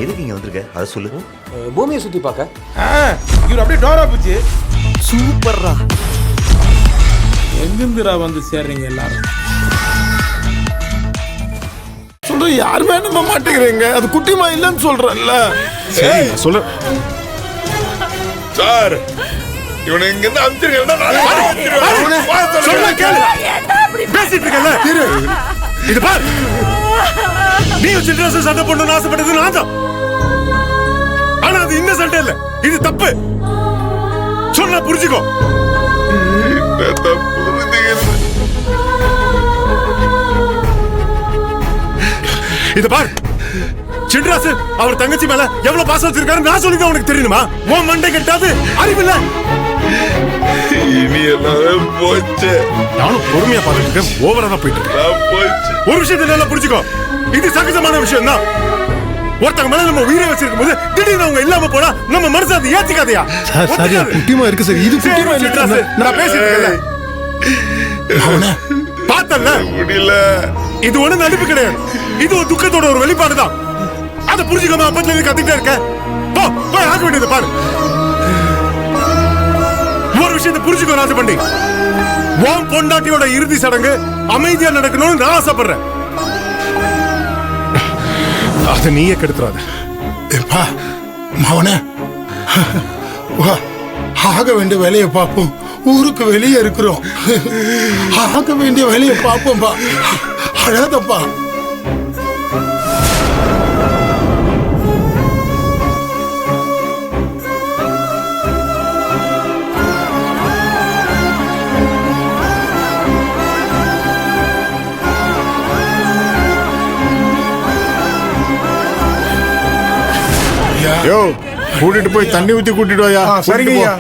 எதுக்கு இங்க வந்திருக்க அதை சொல்லு. பூமியை சுத்தி பார்க்க. இவர் அப்படியே டோரா போச்சு. சூப்பர்ரா. எங்கிருந்துடா வந்து சேர்றீங்க எல்லாரும்? சொல்ற யாருமே நம்ப மாட்டேங்கிறீங்க. அது குட்டிமா இல்லைன்னு சொல்றேன்ல. சொல்லு சார். இவனை இங்க இருந்து அனுப்பிச்சிருக்கேன். பேசிட்டு இருக்கல. இது பார், நீ சில்ட்ரன்ஸ் சண்டை போடணும்னு ஆசைப்பட்டது நான் தான். ஆனா அது இன்னசென்ட் இல்ல, இது தப்பு. சொன்னா புரிஞ்சுக்கோ. இது பார், சின்ராசு அவர் தங்கச்சி மேல எவ்வளவு பாசம் வச்சிருக்காரு நான் சொல்லிதான் உனக்கு தெரியணுமா? உன் மண்டை கட்டாது அறிவில்ல. இனி எல்லாம் போச்சு. நானும் பொறுமையா பார்த்துட்டு இருக்கேன். ஓவரா தான் போயிட்டு போச்சு. ஒரு விஷயத்தை நல்லா புரிஞ்சுக்கோ, இது சகஜமான விஷயம் தான். ஒருத்தங்க மேல நம்ம உயிரை வச்சிருக்கும் போது திடீர்னு அவங்க இல்லாம போனா நம்ம மனசு அதை ஏத்துக்காதையா? சரியா குட்டிமா இருக்கு சார். இது குட்டிமா இல்ல. நான் பேசிட்டு இருக்கேன். பார்த்தல முடியல. இது ஒண்ணு நடிப்பு கிடையாது. இது ஒரு துக்கத்தோட ஒரு வெளிப்பாடுதான். அதை புரிஞ்சுக்காம அப்பத்துல இருந்து கத்திட்டே இருக்க. போ போய் ஆக வேண்டியது பாரு. ஒரு விஷயத்தை புரிஞ்சுக்கோ ராஜ பண்டி. உன் பொண்டாட்டியோட இறுதி சடங்கு அமைதியா நடக்கணும்னு நான் ஆசைப்படுறேன். அதை நீயே கெடுத்துறாத. மவனே, ஆக வேண்டிய வேலையை பார்ப்போம். ஊருக்கு வெளியே இருக்கிறோம். ஆக வேண்டிய வேலையை பார்ப்போம்பா. அழாதப்பா. யோ, கூட்டிட்டு போய் தண்ணி ஊத்தி கூட்டிட்டு வாயா. சரிங்கய்யா.